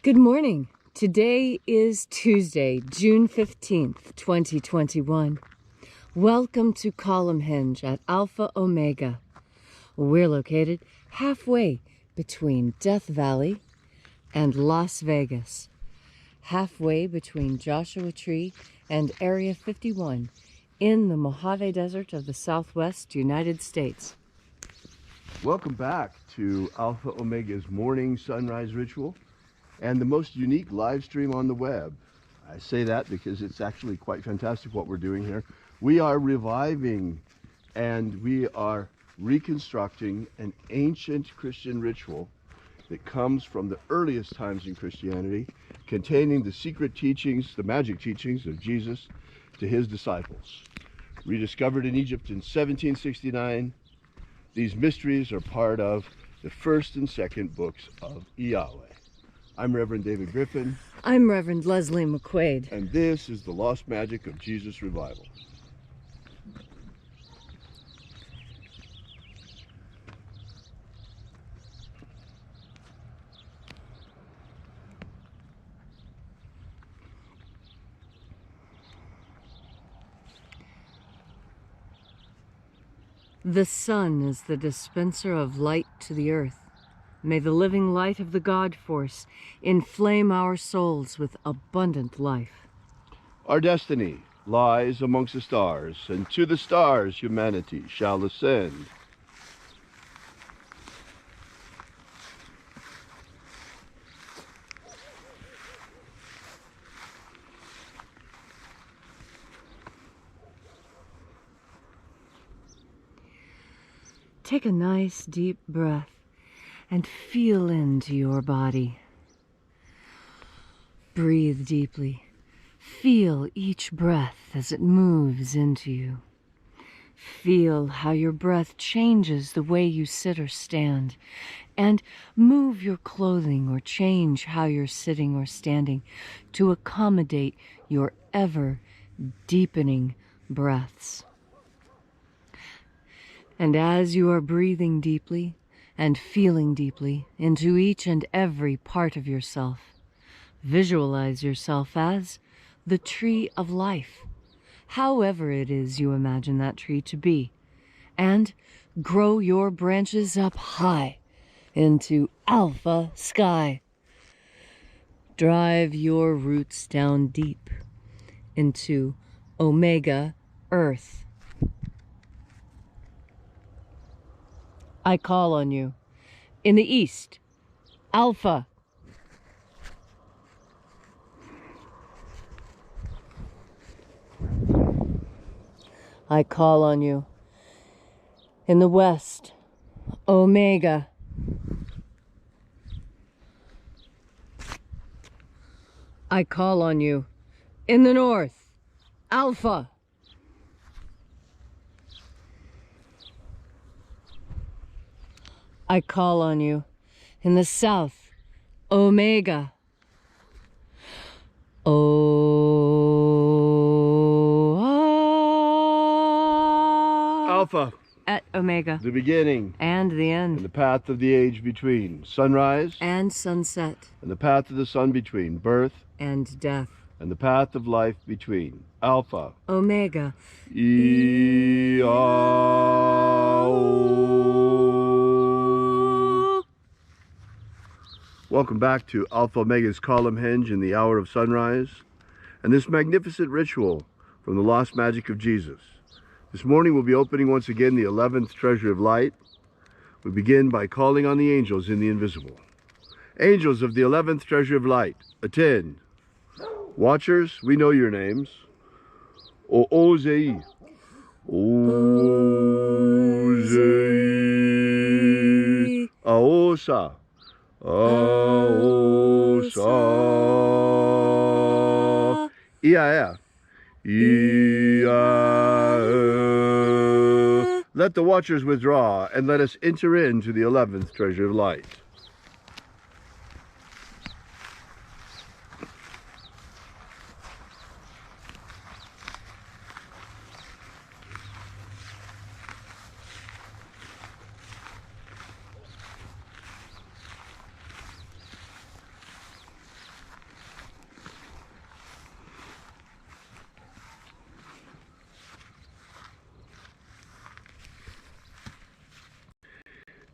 Good morning. Today is Tuesday, June 15th, 2021. Welcome to Column Hinge at Alpha Omega. We're located halfway between Death Valley and Las Vegas, halfway between Joshua Tree and Area 51 in the Mojave Desert of the Southwest United States. Welcome back to Alpha Omega's morning sunrise ritual and the most unique live stream on the web. I say that because it's actually quite fantastic what we're doing here. We are reviving and we are reconstructing an ancient Christian ritual that comes from the earliest times in Christianity, containing the secret teachings, the magic teachings of Jesus to his disciples. Rediscovered in Egypt in 1769, these mysteries are part of the first and second books of Yahweh. I'm Reverend David Griffin. I'm Reverend Leslie McQuaid. And this is the Lost Magic of Jesus Revival. The sun is the dispenser of light to the earth. May the living light of the God Force inflame our souls with abundant life. Our destiny lies amongst the stars, and to the stars humanity shall ascend. Take a nice deep breath and feel into your body. Breathe deeply. Feel each breath as it moves into you. Feel how your breath changes the way you sit or stand, and move your clothing or change how you're sitting or standing to accommodate your ever deepening breaths. And as you are breathing deeply and feeling deeply into each and every part of yourself, visualize yourself as the tree of life, however it is you imagine that tree to be, and grow your branches up high into alpha sky. Drive your roots down deep into omega earth. I call on you. In the east, Alpha. I call on you. In the west, Omega. I call on you. In the north, Alpha. I call on you. In the south, Omega. Alpha. At Omega. The beginning. And the end. And the path of the age between. Sunrise. And sunset. And the path of the sun between. Birth. And death. And the path of life between. Alpha. Omega. Welcome back to Alpha Omega's Column Hinge in the hour of sunrise and this magnificent ritual from the Lost Magic of Jesus. This morning we'll be opening once again the 11th treasure of light. We begin by calling on the angels in the invisible. Angels of the 11th treasure of light, attend. Watchers, we know your names. O-O-Z-E. O-Z-E. Aosa. Aosa. Ia. Let the watchers withdraw, and let us enter into the 11th treasure of light.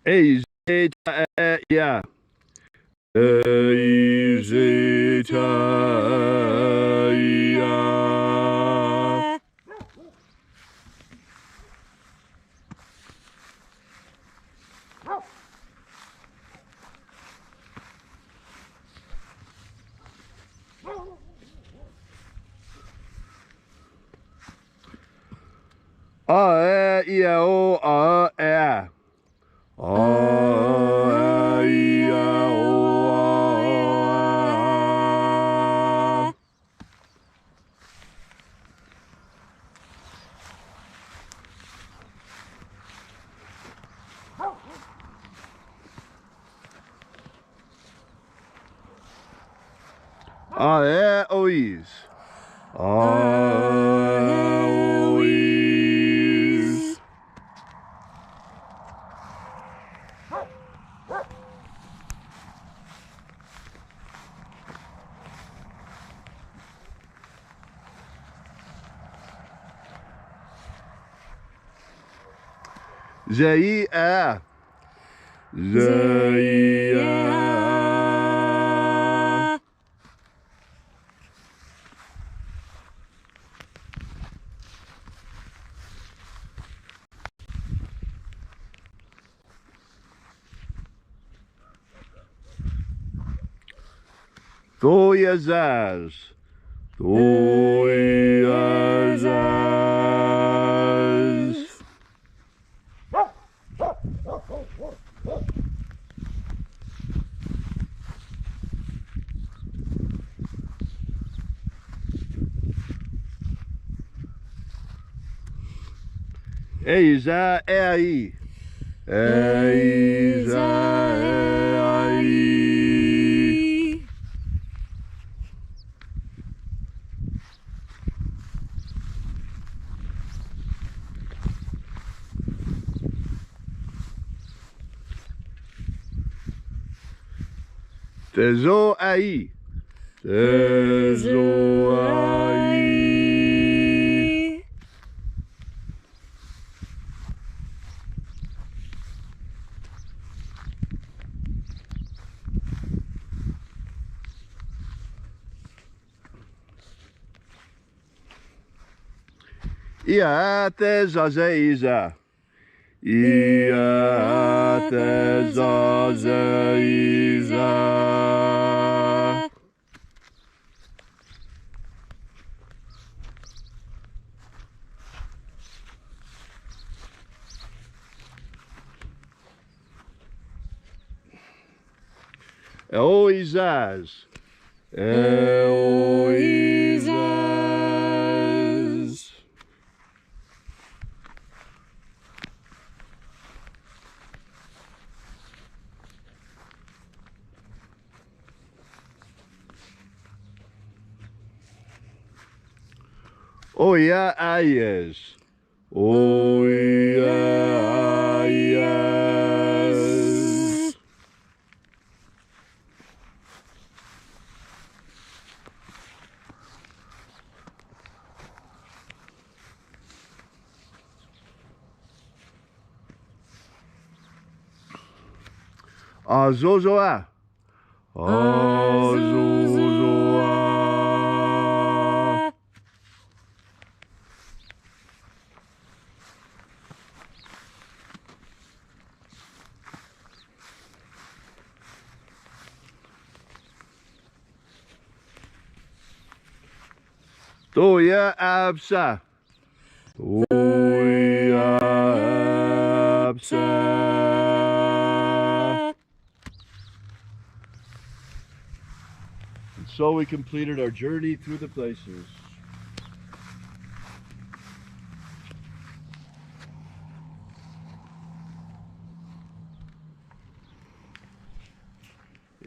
A zeta ya. A zeta ya. A e o a e. A e o a. A e o is. A o is. Zei a. Zei a. Toyazaz. Toyazaz. Eiza ei. Eiza ei. Tezo ai. Tezo ai. Ia tezazeiza. Ia tezazeiza. Eoizaz. Eoizaz. Oia aies. Oia aies. Azozoa. Azozoa. Toya absa. Toya absa. And so we completed our journey through the places.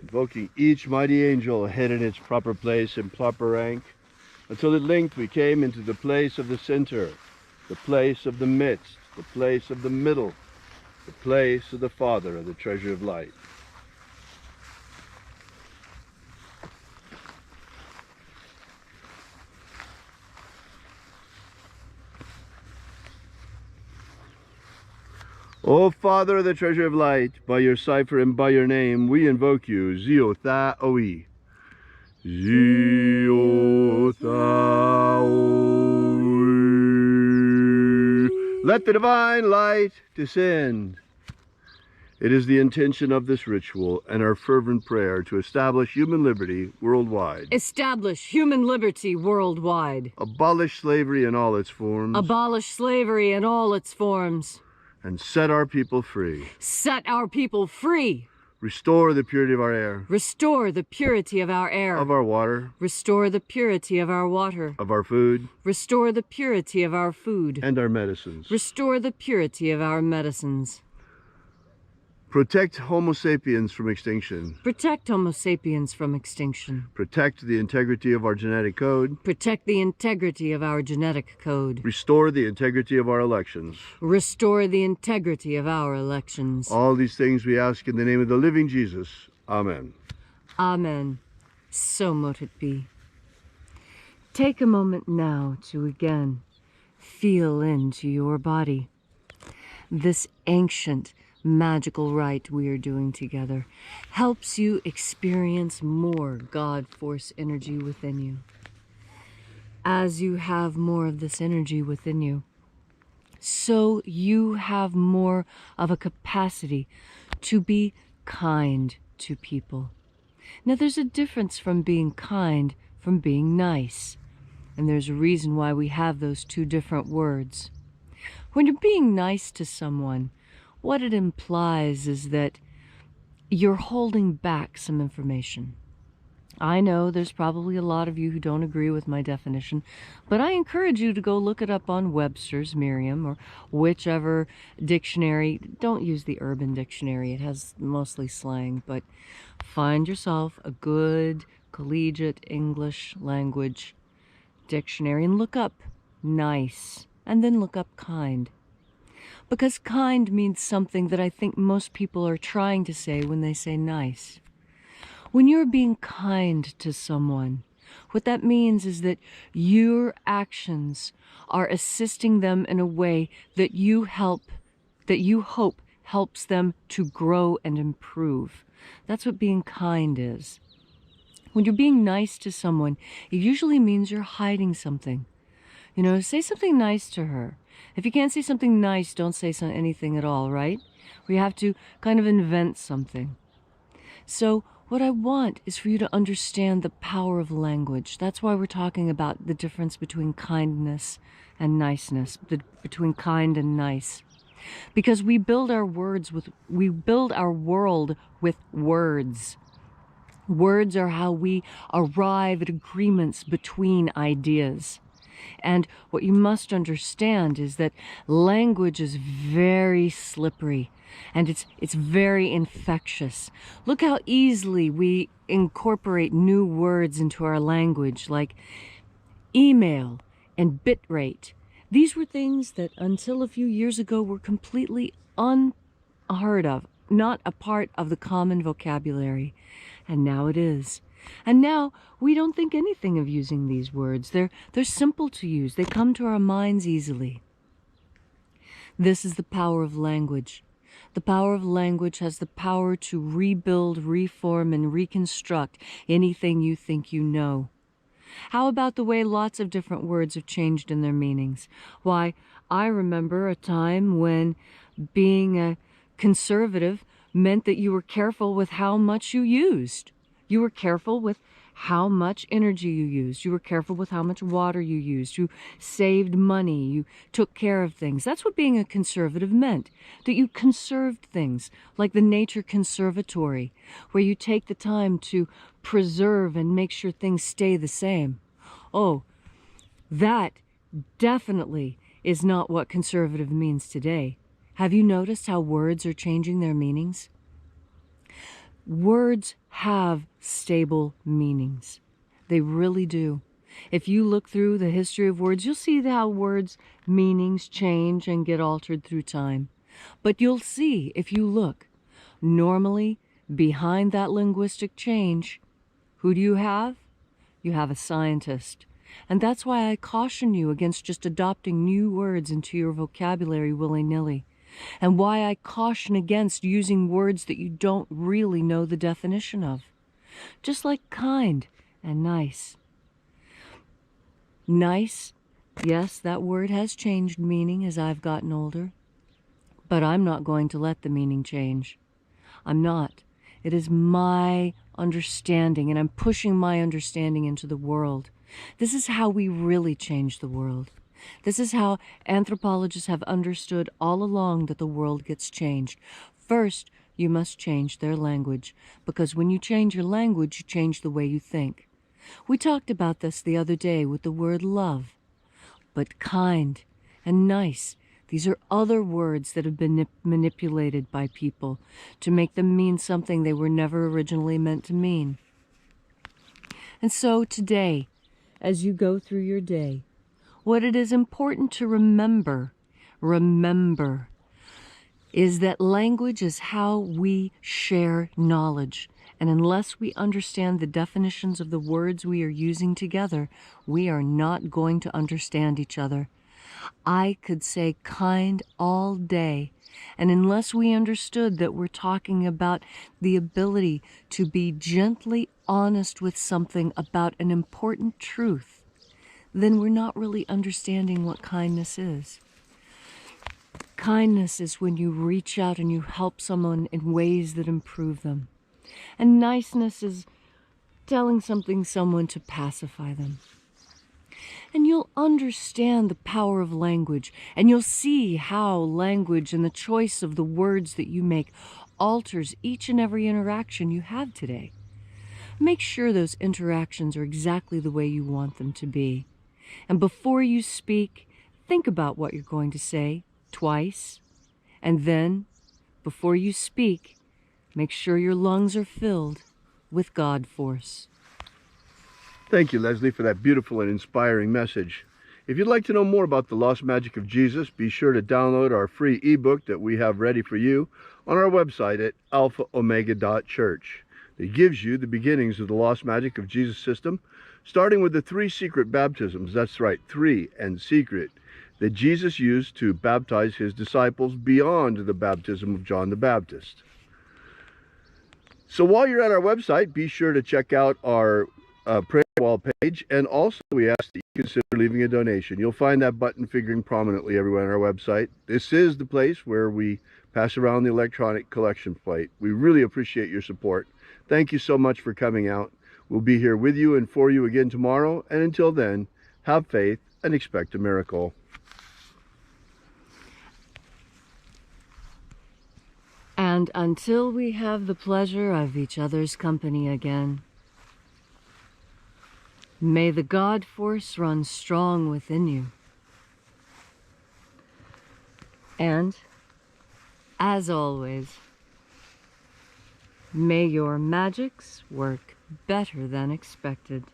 Invoking each mighty angel hid in its proper place and proper rank, until at length we came into the place of the center, the place of the midst, the place of the middle, the place of the Father of the treasure of light. O Father of the treasure of light, by your cipher and by your name, we invoke you, Zio Tha Oi. Zio Tha Oi. Let the divine light descend. It is the intention of this ritual and our fervent prayer to establish human liberty worldwide. Establish human liberty worldwide. Abolish slavery in all its forms. Abolish slavery in all its forms. And set our people free. Set our people free. Restore the purity of our air. Restore the purity of our air. Of our water. Restore the purity of our water. Of our food. Restore the purity of our food. And our medicines. Restore the purity of our medicines. Protect Homo sapiens from extinction. Protect Homo sapiens from extinction. Protect the integrity of our genetic code. Protect the integrity of our genetic code. Restore the integrity of our elections. Restore the integrity of our elections. All these things we ask in the name of the living Jesus. Amen. Amen. So mote it be. Take a moment now to again feel into your body. This ancient magical rite we are doing together helps you experience more God force energy within you. As you have more of this energy within you, so you have more of a capacity to be kind to people. Now there's a difference from being kind from being nice, and there's a reason why we have those two different words. When you're being nice to someone, what it implies is that you're holding back some information. I know there's probably a lot of you who don't agree with my definition, but I encourage you to go look it up on Webster's, Merriam, or whichever dictionary. Don't use the Urban Dictionary. It has mostly slang, but find yourself a good collegiate English language dictionary and look up nice, and then look up kind. Because kind means something that I think most people are trying to say when they say nice. When you're being kind to someone, what that means is that your actions are assisting them in a way that you hope helps them to grow and improve. That's what being kind is. When you're being nice to someone, it usually means you're hiding something. You know, say something nice to her. If you can't say something nice, don't say anything at all, right? We have to kind of invent something. So what I want is for you to understand the power of language. That's why we're talking about the difference between kindness and niceness, between kind and nice. Because we build our world with words. Words are how we arrive at agreements between ideas. And what you must understand is that language is very slippery and it's very infectious. Look how easily we incorporate new words into our language, like email and bitrate. These were things that until a few years ago were completely unheard of, not a part of the common vocabulary. And now it is. And now we don't think anything of using these words. They're simple to use. They come to our minds easily. This is the power of language. The power of language has the power to rebuild, reform, and reconstruct anything you think you know. How about the way lots of different words have changed in their meanings? Why, I remember a time when being a conservative meant that you were careful with how much you used. You were careful with how much energy you used. You were careful with how much water you used. You saved money. You took care of things. That's what being a conservative meant, that you conserved things, like the Nature Conservatory, where you take the time to preserve and make sure things stay the same. Oh, that definitely is not what conservative means today. Have you noticed how words are changing their meanings? Words have stable meanings. They really do. If you look through the history of words, you'll see how words' meanings change and get altered through time. But you'll see, if you look, normally behind that linguistic change, who do you have? You have a scientist. And that's why I caution you against just adopting new words into your vocabulary willy-nilly. and why I caution against using words that you don't really know the definition of. Just like kind and nice. Nice, yes, that word has changed meaning as I've gotten older, but I'm not going to let the meaning change. I'm not. It is my understanding, and I'm pushing my understanding into the world. This is how we really change the world. This is how anthropologists have understood all along that the world gets changed. First, you must change their language, because when you change your language, you change the way you think. We talked about this the other day with the word love. But kind and nice, these are other words that have been manipulated by people to make them mean something they were never originally meant to mean. And so today, as you go through your day, what it is important to remember is that language is how we share knowledge. And unless we understand the definitions of the words we are using together, we are not going to understand each other. I could say kind all day, and unless we understood that we're talking about the ability to be gently honest with something about an important truth, then we're not really understanding what kindness is. Kindness is when you reach out and you help someone in ways that improve them. And niceness is telling someone to pacify them. And you'll understand the power of language, and you'll see how language and the choice of the words that you make alters each and every interaction you have today. Make sure those interactions are exactly the way you want them to be. And before you speak, think about what you're going to say twice. And then, before you speak, make sure your lungs are filled with God force. Thank you, Leslie, for that beautiful and inspiring message. If you'd like to know more about the lost magic of Jesus, be sure to download our free ebook that we have ready for you on our website at alphaomega.church. It gives you the beginnings of the lost magic of Jesus system, starting with the 3 secret baptisms. That's right, 3 and secret, that Jesus used to baptize his disciples beyond the baptism of John the Baptist. So while you're at our website, be sure to check out our prayer wall page, and also we ask that you consider leaving a donation. You'll find that button figuring prominently everywhere on our website. This is the place where we pass around the electronic collection plate. We really appreciate your support. Thank you so much for coming out. We'll be here with you and for you again tomorrow, and until then, have faith and expect a miracle. And until we have the pleasure of each other's company again, may the God force run strong within you. And, as always, may your magics work better than expected.